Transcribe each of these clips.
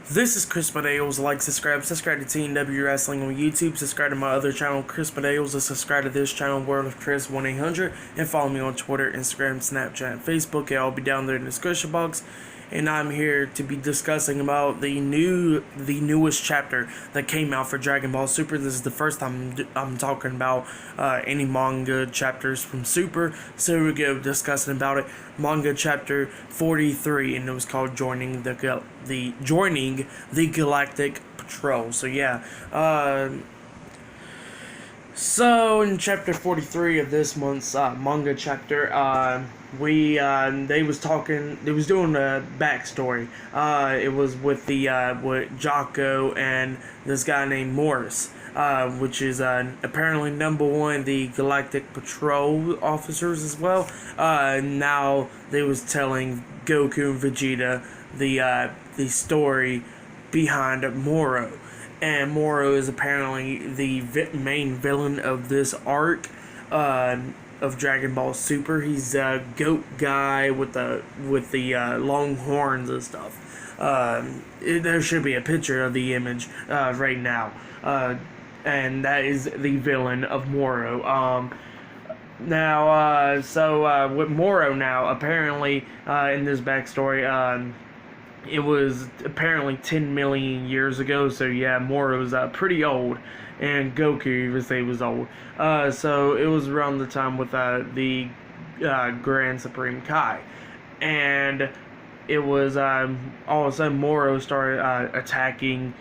This is Chris Medeos. Like, subscribe to TNW Wrestling on YouTube. Subscribe to my other channel, Chris Medeos, and subscribe to this channel, World of Chris 1-800, and follow me on Twitter, Instagram, Snapchat, and Facebook. It'll all be down there in the description box. And I'm here to be discussing about the newest chapter that came out for Dragon Ball Super. This is the first time I'm talking about any manga chapters from Super, so we go discussing about it. Manga chapter 43, and it was called joining the Galactic Patrol. So yeah. So in chapter 43 of this month's manga chapter, they was doing a backstory. It was with with Jocko and this guy named Morris, which is apparently number one the Galactic Patrol officers as well. Now they was telling Goku and Vegeta the story behind Moro. And Moro is apparently the main villain of this arc of Dragon Ball Super. He's a goat guy with the long horns and stuff. There should be a picture of the image right now, and that is the villain of Moro. With Moro now, apparently in this backstory, it was apparently 10 million years ago, so yeah, Moro's pretty old, and Goku even say was old. So it was around the time with the Grand Supreme Kai, and it was all of a sudden Moro started attacking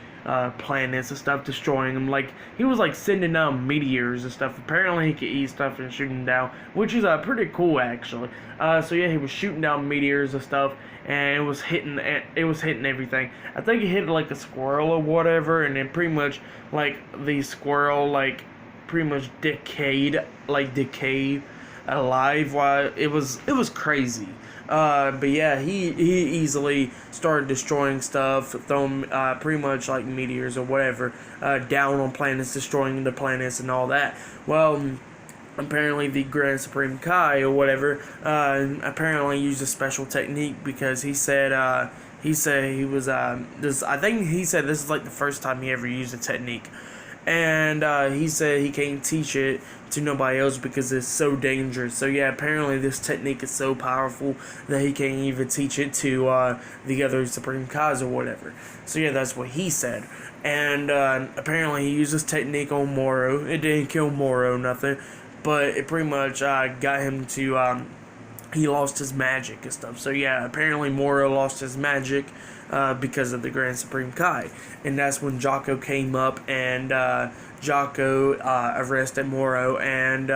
planets and stuff, destroying them. Like, he was like sending down meteors and stuff. Apparently he could eat stuff and shoot them down, which is pretty cool actually. So yeah, he was shooting down meteors and stuff, and it was hitting everything. I think it hit like a squirrel or whatever, and then pretty much like the squirrel like pretty much decayed alive. While it was crazy. But yeah, he easily started destroying stuff, throwing pretty much like meteors or whatever down on planets, destroying the planets and all that. Well, apparently the Grand Supreme Kai or whatever apparently used a special technique, because he said he was this. I think he said this is like the first time he ever used a technique. And he said he can't teach it to nobody else because it's so dangerous. So yeah, apparently this technique is so powerful that he can't even teach it to the other Supreme Kais or whatever. So yeah, that's what he said. And apparently he used this technique on Moro. It didn't kill Moro, nothing. But it pretty much got him to... he lost his magic and stuff. So yeah, apparently Moro lost his magic because of the Grand Supreme Kai. And that's when Jocko came up, and Jocko arrested Moro, and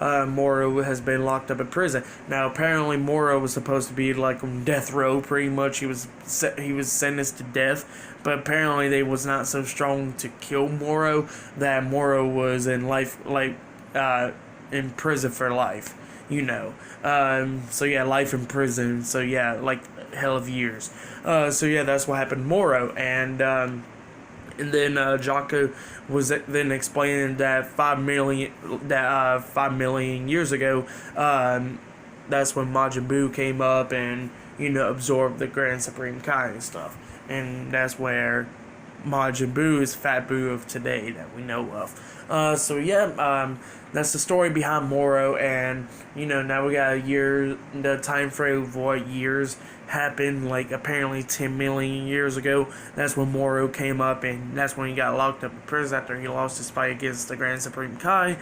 Moro has been locked up in prison. Now apparently Moro was supposed to be like on death row, pretty much. He was sentenced to death, but apparently they was not so strong to kill Moro, that Moro was in in prison for life. So yeah, life in prison. So yeah, like hell of years. So yeah, that's what happened to Moro, and then Jocko was then explaining that 5 million years ago, that's when Majin Buu came up and absorbed the Grand Supreme Kai and stuff, and that's where Majin Buu is Fat Buu of today that we know of. So yeah, that's the story behind Moro, and now we got the time frame of what years happened. Like apparently 10 million years ago, that's when Moro came up, and that's when he got locked up in prison after he lost his fight against the Grand Supreme Kai.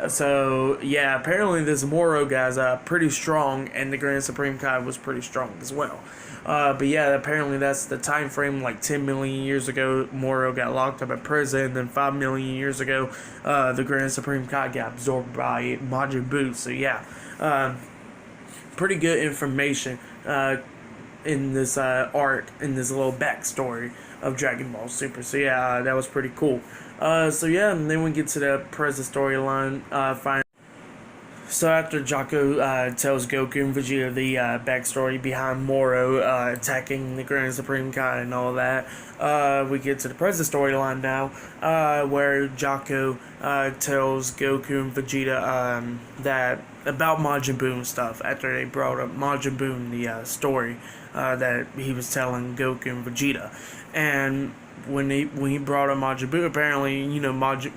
So yeah, apparently this Moro guy's pretty strong, and the Grand Supreme Kai was pretty strong as well. But yeah, apparently that's the time frame. Like 10 million years ago, Moro got locked up in prison, and then 5 million years ago, the Grand Supreme Kai got absorbed by Majin Buu. So yeah, pretty good information in this arc, in this little backstory of Dragon Ball Super. So yeah, that was pretty cool. So yeah, and then we get to the present storyline. So after Jocko tells Goku and Vegeta the backstory behind Moro attacking the Grand Supreme Kai and all that, we get to the present storyline now, where Jocko tells Goku and Vegeta that about Majin Buu and stuff. After they brought up Majin Buu in the story that he was telling Goku and Vegeta, and when he brought up Majin Buu, apparently,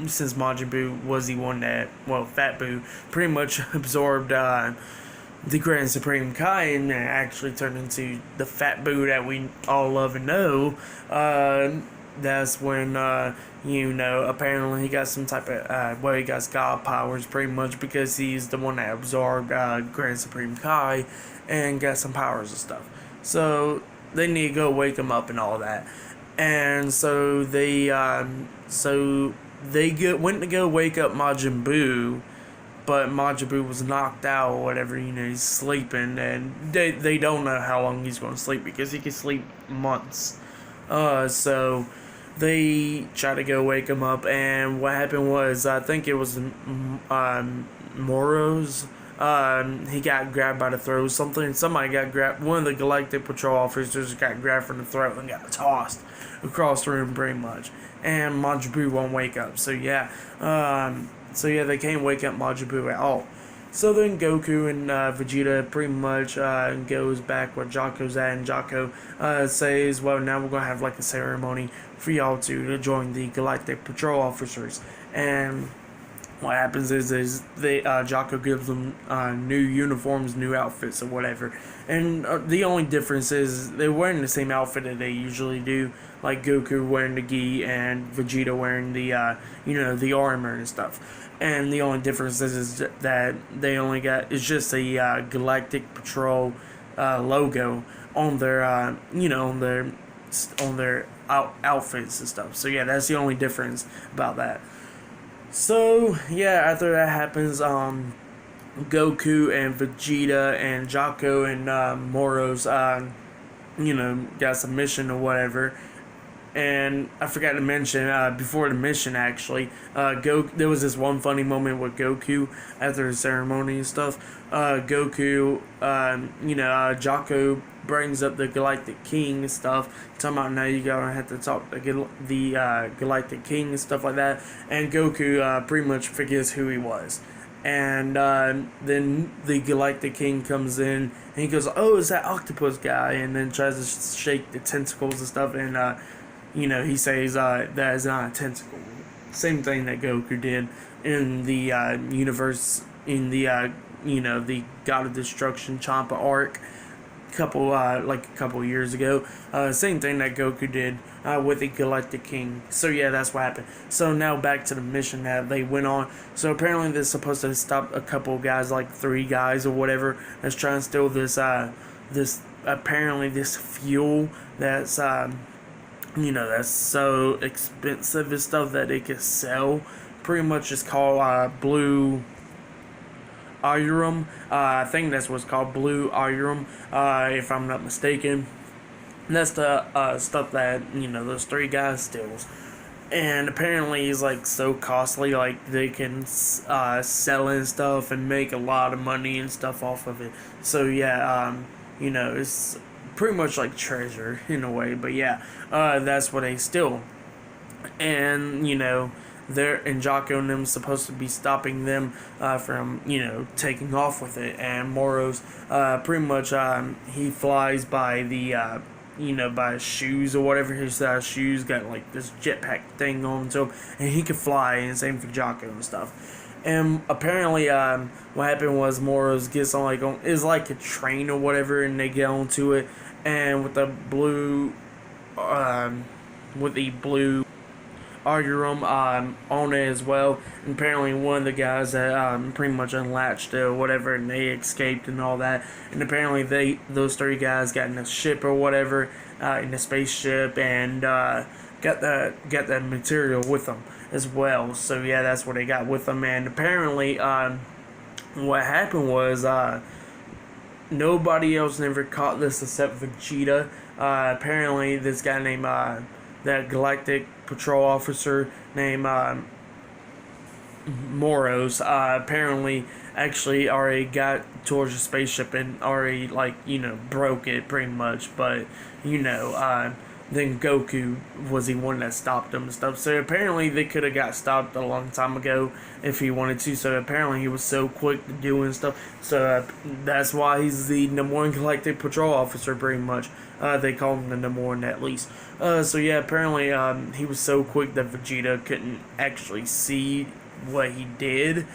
since Majin Buu was the one that, Fat Buu, pretty much absorbed the Grand Supreme Kai and actually turned into the Fat Buu that we all love and know. That's when, apparently he got some type of, he got God powers pretty much because he's the one that absorbed Grand Supreme Kai and got some powers and stuff. So they need to go wake him up and all that. And so they went to go wake up Majin Buu, but Majin Buu was knocked out or whatever. He's sleeping, and they don't know how long he's going to sleep because he can sleep months. So they try to go wake him up, and what happened was, I think it was Moro's. He got grabbed by the throat or something. Somebody got grabbed. One of the Galactic Patrol officers got grabbed from the throat and got tossed across the room pretty much. And Majin Buu won't wake up. So yeah, they can't wake up Majin Buu at all. So then Goku and Vegeta pretty much goes back where Jocko's at, and Jocko says, well, now we're going to have like a ceremony for y'all to join the Galactic Patrol officers. And what happens is Jocko gives them new uniforms, new outfits, or whatever. And the only difference is they're wearing the same outfit that they usually do, like Goku wearing the gi and Vegeta wearing the the armor and stuff. And the only difference is that they only got it's just a Galactic Patrol logo on their on their outfits and stuff. So yeah, that's the only difference about that. So, yeah, after that happens, Goku and Vegeta and Jocko and Moro's, got some mission or whatever. And I forgot to mention, before the mission, actually, there was this one funny moment with Goku after the ceremony and stuff. Jocko brings up the Galactic King and stuff, talking about now you gotta have to talk to the Galactic King and stuff like that. And Goku pretty much forgets who he was. And then the Galactic King comes in and he goes, oh, it's that octopus guy, and then tries to shake the tentacles and stuff, and he says that is not a tentacle. Same thing that Goku did in the universe, in the the God of Destruction Champa arc, a couple years ago. Same thing that Goku did with the Galactic King. So yeah, that's what happened. So now back to the mission that they went on. So apparently they're supposed to stop a couple of guys, like 3 guys or whatever, that's trying to steal this this fuel that's that's so expensive and stuff that they could sell. Pretty much it's called blue Iron. I think that's what's called blue Iron, if I'm not mistaken. And that's the stuff that those 3 guys steals. And apparently it's like so costly, like they can sell and stuff and make a lot of money and stuff off of it. So yeah, it's pretty much like treasure in a way. But yeah, that's what they steal. And and Jocko and them supposed to be stopping them from taking off with it. And Moro's pretty much he flies by the by his shoes or whatever. His shoes got like this jetpack thing on to him, and he could fly. And same for Jocko and stuff. And apparently, what happened was Moro's gets on is like a train or whatever, and they get onto it, and with the blue Argurum on it as well. And apparently one of the guys that pretty much unlatched it or whatever, and they escaped and all that. And apparently those 3 guys got in a ship or whatever, in a spaceship, and got that material with them as well. So yeah, that's what they got with them. And apparently what happened was nobody else never caught this except Vegeta. Apparently this guy named that Galactic Patrol officer named Moros, apparently actually already got towards the spaceship and already, like, broke it pretty much. But, then Goku was the one that stopped him and stuff. So apparently they could have got stopped a long time ago if he wanted to. So apparently he was so quick to do and stuff. So that's why he's the #1 Galactic Patrol Officer, pretty much. They call him the #1 at least. So yeah, apparently he was so quick that Vegeta couldn't actually see what he did.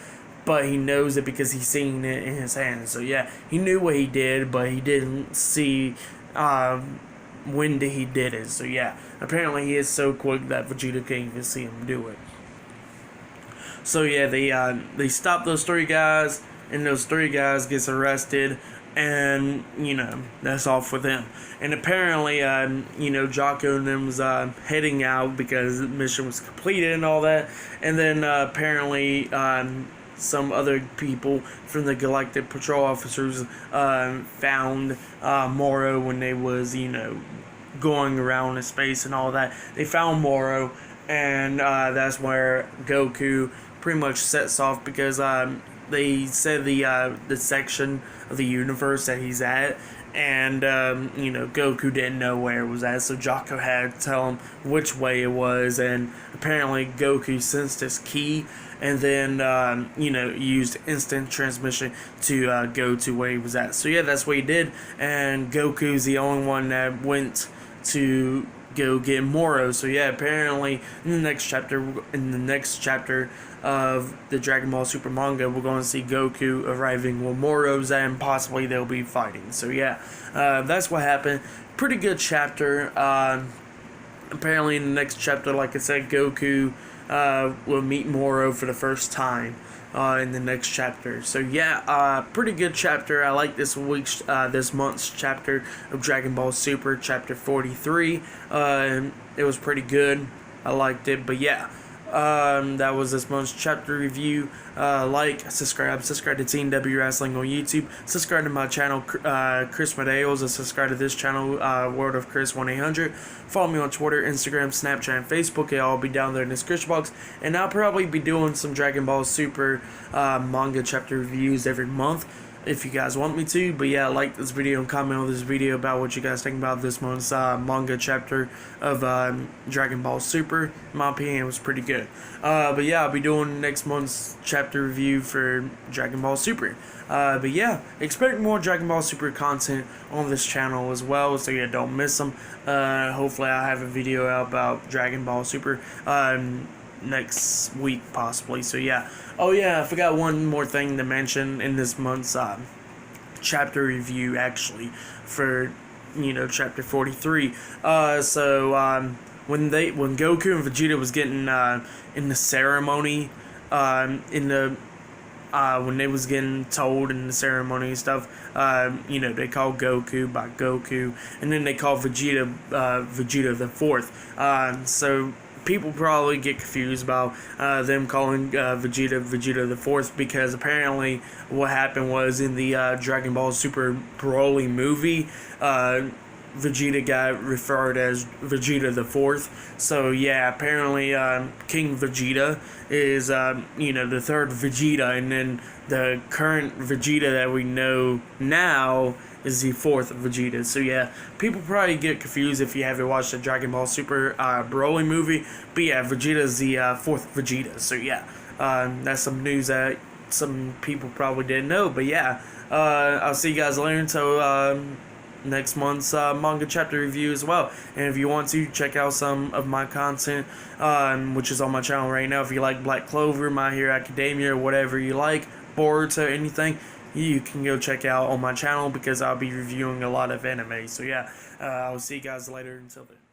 But he knows it because he's seen it in his hands. So yeah, he knew what he did, but he didn't see when he did it. So yeah, apparently he is so quick that Vegeta can't even see him do it. So yeah, they stop those 3 guys, and those 3 guys gets arrested, and that's all for them. And apparently Jocko and them was heading out because the mission was completed and all that. And then apparently some other people from the Galactic Patrol Officers found Moro when they was going around in space and all that. They found Moro, and that's where Goku pretty much sets off, because they said the section of the universe that he's at, and Goku didn't know where it was at, so Jocko had to tell him which way it was. And apparently Goku sensed his ki, and then used instant transmission to go to where he was at. So yeah, that's what he did, and Goku's the only one that went to go get Moro. So yeah, apparently in the next chapter of the Dragon Ball Super manga, we're going to see Goku arriving with Moro's, and possibly they'll be fighting. So yeah, that's what happened. Pretty good chapter. Apparently in the next chapter, like I said, Goku will meet Moro for the first time in the next chapter. So yeah, pretty good chapter. I like this month's chapter of Dragon Ball Super, chapter 43. It was pretty good. I liked it. But yeah, that was this month's chapter review. Subscribe to Team W Wrestling on YouTube. Subscribe to my channel, Chris Medeos, and subscribe to this channel, World of Chris 1-800. Follow me on Twitter, Instagram, Snapchat, and Facebook. It'll all be down there in the description box. And I'll probably be doing some Dragon Ball Super manga chapter reviews every month, if you guys want me to. But yeah, like this video and comment on this video about what you guys think about this month's manga chapter of Dragon Ball Super. In my opinion, it was pretty good. But yeah, I'll be doing next month's chapter review for Dragon Ball Super. But yeah, expect more Dragon Ball Super content on this channel as well, so you don't miss them. Hopefully I'll have a video out about Dragon Ball Super next week possibly. So yeah. Oh yeah, I forgot one more thing to mention in this month's chapter review, actually, for chapter 43. When Goku and Vegeta was getting in the ceremony, when they was getting told in the ceremony and stuff, they call Goku by Goku, and then they call Vegeta Vegeta the Fourth. So people probably get confused about them calling Vegeta the Fourth, because apparently what happened was in the Dragon Ball Super Broly movie, Vegeta got referred as Vegeta the Fourth. So yeah, apparently King Vegeta is the third Vegeta, and then the current Vegeta that we know now is the fourth Vegeta. So yeah, people probably get confused if you haven't watched the Dragon Ball Super Broly movie. But yeah, Vegeta is the fourth Vegeta. So yeah, that's some news that some people probably didn't know. But yeah, I'll see you guys later until next month's manga chapter review as well. And if you want to check out some of my content, which is on my channel right now, if you like Black Clover, My Hero Academia, or whatever you like, Boruto, anything, you can go check out on my channel, because I'll be reviewing a lot of anime. So yeah, I'll see you guys later until then.